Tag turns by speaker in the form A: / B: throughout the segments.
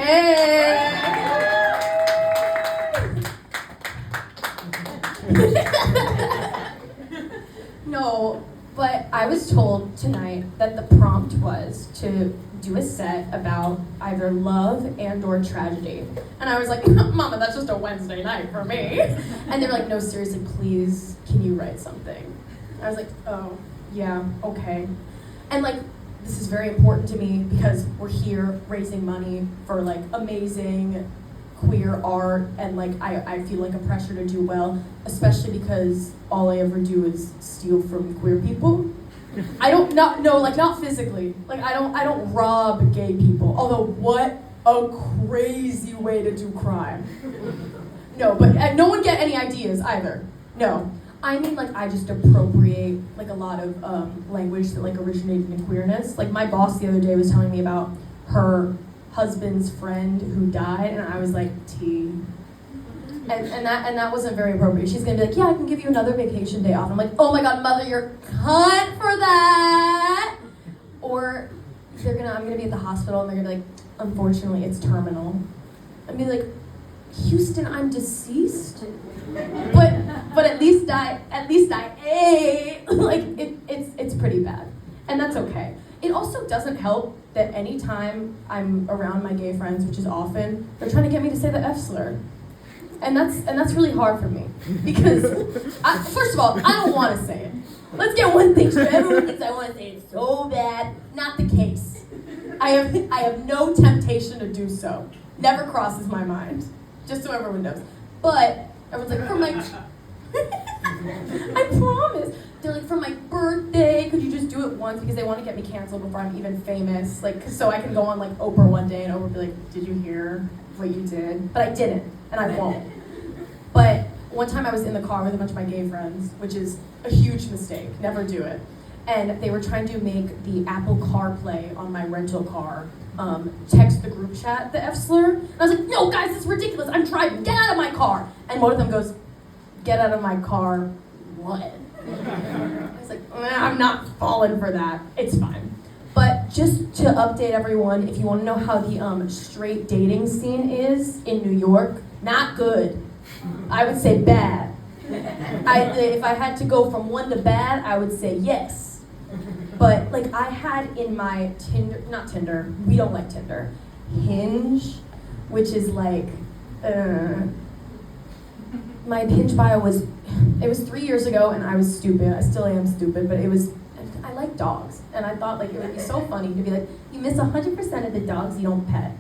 A: Hey! No, but I was told tonight that the prompt was to do a set about either love and or tragedy. And I was like, Mama, that's just a Wednesday night for me. And they were like, no, seriously, please, can you write something? I was like, oh, yeah, okay. And like, this is very important to me because we're here raising money for like amazing queer art, and like I feel like a pressure to do well, especially because all I ever do is steal from queer people. Not physically. Like I don't rob gay people. Although what a crazy way to do crime. No, but no one get any ideas either. No. I mean, like, I just appropriate, like, a lot of language that, like, originated in queerness. Like, my boss the other day was telling me about her husband's friend who died, and I was like, T. And that wasn't very appropriate. She's gonna be like, yeah, I can give you another vacation day off. I'm like, oh my God, mother, you're cunt for that. Or I'm gonna be at the hospital, and they're gonna be like, unfortunately, it's terminal. I'd be like, Houston, I'm deceased. But at least I ate. Like it's pretty bad, and that's okay. It also doesn't help that anytime I'm around my gay friends, which is often, they're trying to get me to say the F slur, and that's really hard for me because first of all, I don't want to say it. Let's get one thing straight. Everyone thinks I want to say it so bad. Not the case. I have no temptation to do so. Never crosses my mind. Just so everyone knows. But everyone's like, for my, I promise. They're like, for my birthday, could you just do it once? Because they want to get me canceled before I'm even famous. Like, so I can go on like Oprah one day and Oprah will be like, did you hear what you did? But I didn't, and I won't. But one time I was in the car with a bunch of my gay friends, which is a huge mistake. Never do it. And they were trying to make the Apple CarPlay on my rental car text the group chat the F slur. And I was like, no guys, it's ridiculous. I'm driving. Get out of my car. And one of them goes, get out of my car, what? I was like, I'm not falling for that. It's fine. But just to update everyone, if you want to know how the straight dating scene is in New York, not good. I would say bad. If I had to go from one to bad, I would say yes. But like I had in my Tinder, we don't like Tinder, Hinge, which is like, my Hinge bio was 3 years ago and I was stupid. I still am stupid, but I like dogs. And I thought like it would be so funny to be like, you miss 100% of the dogs you don't pet.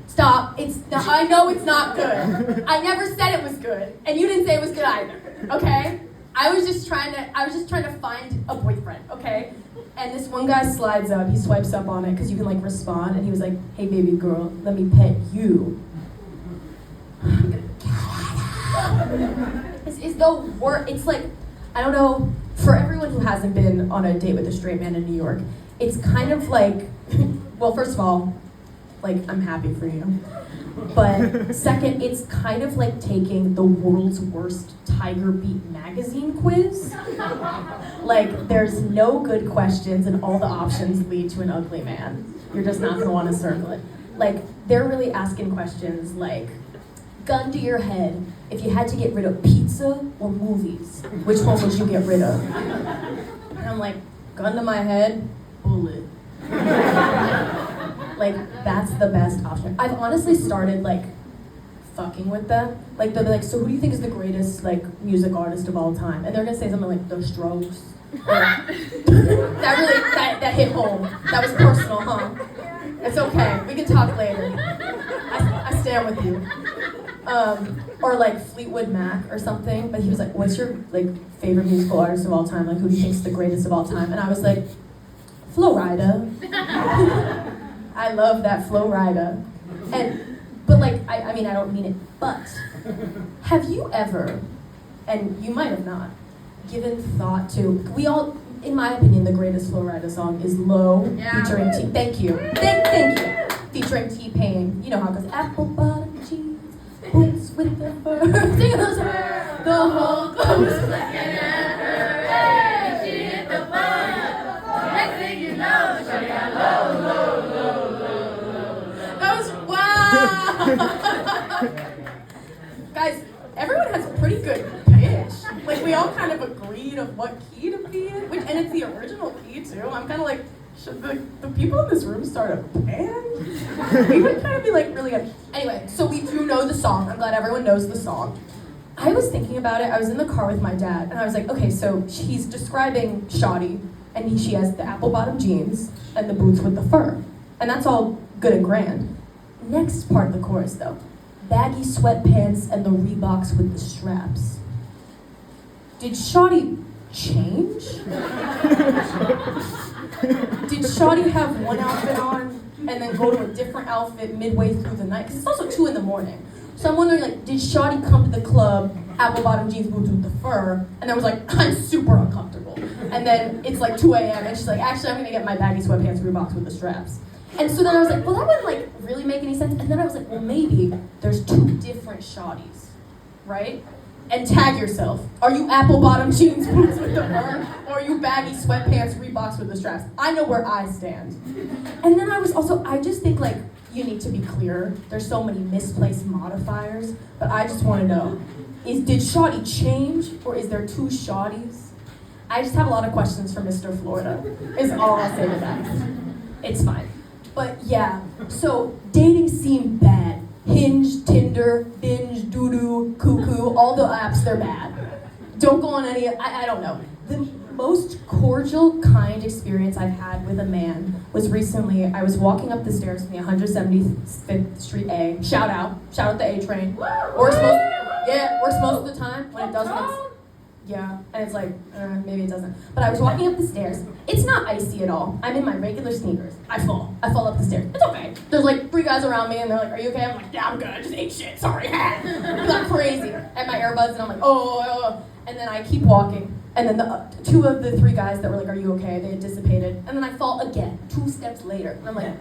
A: Stop, I know it's not good. I never said it was good, and you didn't say it was good either, okay? I was just trying to find a boyfriend, okay? And this one guy slides up, he swipes up on it because you can like respond, and he was like, hey baby girl, let me pet you. This is the worst. It's like, I don't know, for everyone who hasn't been on a date with a straight man in New York, it's kind of like, well, first of all, like, I'm happy for you. But second, it's kind of like taking the world's worst Tiger Beat magazine quiz. Like, there's no good questions and all the options lead to an ugly man. You're just not gonna wanna circle it. Like, they're really asking questions like, gun to your head, if you had to get rid of pizza or movies, which one would you get rid of? And I'm like, gun to my head, bullet. Like, that's the best option. I've honestly started, like, fucking with them. Like, they'll be like, so who do you think is the greatest, like, music artist of all time? And they're gonna say something like, The Strokes. That hit home. That was personal, huh? It's okay. We can talk later. I stand with you. Or, like, Fleetwood Mac or something. But he was like, what's your, like, favorite musical artist of all time? Like, who do you think is the greatest of all time? And I was like, Flo Rida. I love that Flo Rida. But like, I mean, I don't mean it, but have you ever, and you might have not, given thought to, we all, in my opinion, the greatest Flo Rida song is Low, featuring T, thank you, featuring T-Pain. You know how it goes, apple bottom cheese, boots with the fur, sing those words, the whole goes looking at her, hey, she hit the button, next thing you know, she got low. That was, wow. Guys, everyone has pretty good pitch. Like, we all kind of agreed of what key to be in, and it's the original key, too. I'm kind of like, should the people in this room start a band? We would kind of be like really good. Anyway, so we do know the song. I'm glad everyone knows the song. I was thinking about it. I was in the car with my dad, and I was like, okay, so he's describing Shoddy, and she has the apple-bottom jeans and the boots with the fur. And that's all good and grand. Next part of the chorus, though. Baggy sweatpants and the Reeboks with the straps. Did Shoddy change? Did Shoddy have one outfit on and then go to a different outfit midway through the night? Because it's also 2 a.m. So I'm wondering, like, did Shoddy come to the club, apple-bottom jeans, boots with the fur, and then was like, I'm super uncomfortable. And then it's like 2 a.m. and she's like, actually, I'm gonna get my baggy sweatpants Reeboks with the straps. And so then I was like, well, that wouldn't like really make any sense. And then I was like, well, maybe there's 2 different Shoddys, right? And tag yourself. Are you apple-bottom jeans, boots with the fur? Or are you baggy sweatpants, Reeboks with the straps? I know where I stand. And then I just think like, you need to be clear. There's so many misplaced modifiers, but I just want to know, did Shoddy change, or is there 2 Shoddys? I just have a lot of questions for Mr. Florida, is all I'll say to that. It's fine. But yeah, so dating seemed bad. Hinge, Tinder, Binge, Doodoo, Cuckoo, all the apps, they're bad. Don't go on any, I don't know. The most cordial, kind experience I've had with a man was recently, I was walking up the stairs from the 175th Street A. Shout out the A train. Works most of the time. When it doesn't, yeah, and it's like, maybe it doesn't. But I was walking up the stairs. It's not icy at all. I'm in my regular sneakers. I fall up the stairs. It's okay. There's like 3 guys around me and they're like, are you okay? I'm like, yeah, I'm good. I just ate shit. Sorry. I'm crazy. I have my earbuds and I'm like, oh. And then I keep walking. And then the 2 of the 3 guys that were like, are you okay? They had dissipated. And then I fall again, 2 steps later. And I'm like,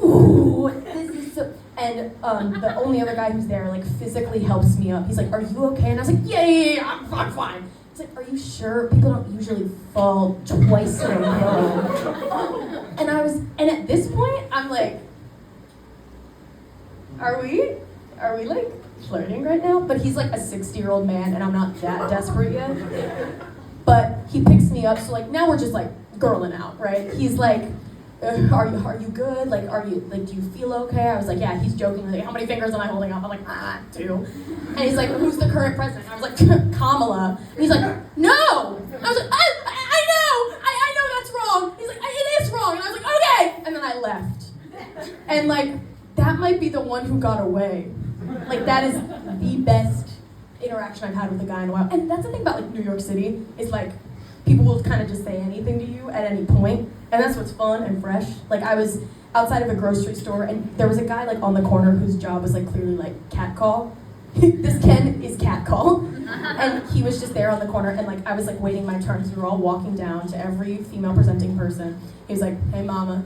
A: ooh, this is so... And the only other guy who's there, like, physically helps me up. He's like, are you okay? And I was like, yeah, I'm fine. He's like, are you sure? People don't usually fall twice in a row. And at this point, I'm like, are we like flirting right now? But he's like a 60-year-old man, and I'm not that desperate yet. But he picks me up, so like, now we're just like girling out, right? He's like, are you good? Like, do you feel okay? I was like, yeah. He's joking, like, how many fingers am I holding up? I'm like, 2. And he's like, who's the current president? I was like, Kamala. And he's like, no! I was like, I know that's wrong. He's like, it is wrong. And I was like, okay! And then I left. And like, that might be the one who got away. Like, that is the best interaction I've had with a guy in a while. And that's the thing about like New York City, is like, people will kind of just say anything to you at any point. And that's what's fun and fresh. Like, I was outside of a grocery store, and there was a guy like on the corner whose job was like clearly like cat call. This Ken is cat call. And he was just there on the corner, and like I was like waiting my turn, so we were all walking down to every female presenting person. He was like, hey mama,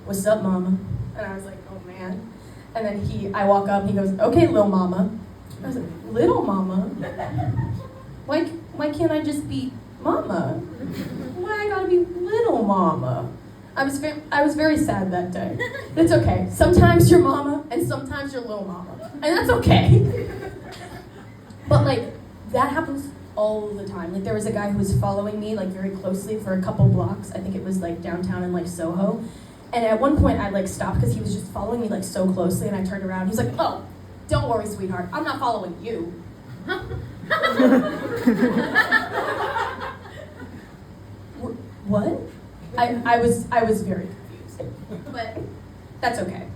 A: what's up mama? And I was like, oh man. And then I walk up, and he goes, okay little mama. I was like, little mama? Why can't I just be mama? Why I gotta be little mama? I was very sad that day. It's okay. Sometimes you're mama, and sometimes you're little mama. And that's okay. But like, that happens all the time. Like, there was a guy who was following me like very closely for a couple blocks. I think it was like downtown in like Soho. And at one point I like stopped because he was just following me like so closely, and I turned around. He's like, oh, don't worry, sweetheart. I'm not following you. What? I was very confused, but that's okay.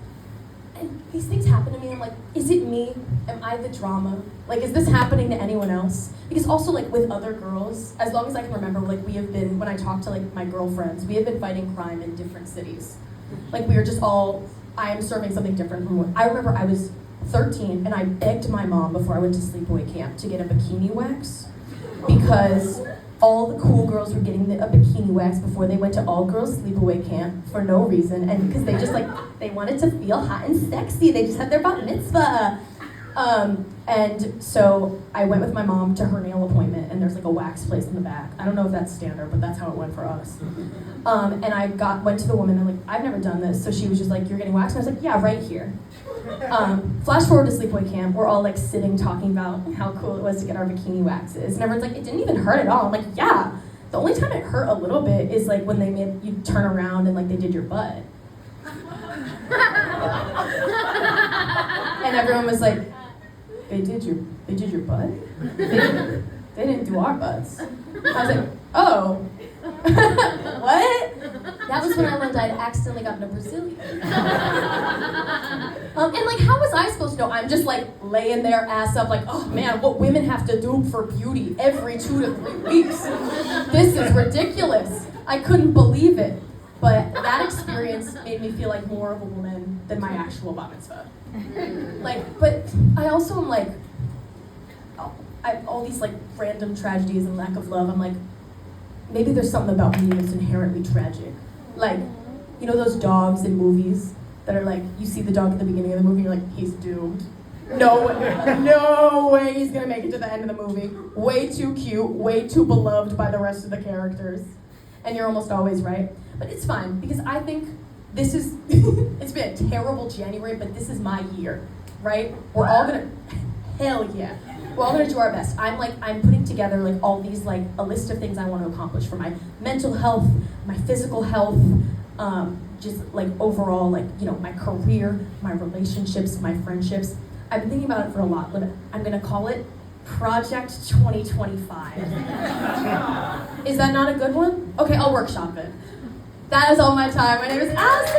A: And these things happen to me, and I'm like, is it me? Am I the drama? Like, is this happening to anyone else? Because also, like, with other girls, as long as I can remember, like, we have been, when I talk to, like, my girlfriends, we have been fighting crime in different cities. Like, we are just all, I am serving something different from what, I remember I was 13, and I begged my mom before I went to sleepaway camp to get a bikini wax, because all the cool girls were getting a bikini wax before they went to all-girls sleepaway camp for no reason, and because they just like, they wanted to feel hot and sexy. They just had their bat mitzvah. And so I went with my mom to her nail appointment, and there's like a wax place in the back. I don't know if that's standard, but that's how it went for us. And I went to the woman, and like, I've never done this, so she was just like, "You're getting waxed?" And I was like, "Yeah, right here." Flash forward to sleepaway camp, we're all like sitting talking about how cool it was to get our bikini waxes, and everyone's like, "It didn't even hurt at all." I'm like, "Yeah, the only time it hurt a little bit is like when they made you turn around and like they did your butt." And everyone was like, they did your butt? They didn't do our butts. I was like, "Oh." What? That was when I learned I'd accidentally gotten a Brazilian. And like, how was I supposed to know? I'm just like laying there ass up like, "Oh man, what women have to do for beauty every 2 to 3 weeks. This is ridiculous." I couldn't believe it. But that experience made me feel like more of a woman than my actual bar mitzvah. Like, but I also am like, all these like random tragedies and lack of love, I'm like, maybe there's something about me that's inherently tragic. Like, you know those dogs in movies that are like, you see the dog at the beginning of the movie, you're like, he's doomed. No way he's gonna make it to the end of the movie. Way too cute, way too beloved by the rest of the characters. And you're almost always right. But it's fine, because I think this is, it's been a terrible January, but this is my year, right? We're all gonna, hell yeah. We're all gonna do our best. I'm putting together like all these, like a list of things I want to accomplish for my mental health, my physical health, just like overall, like, you know, my career, my relationships, my friendships. I've been thinking about it for a lot, but I'm gonna call it Project 2025. Is that not a good one? Okay, I'll workshop it. That is all my time. My name is Allison.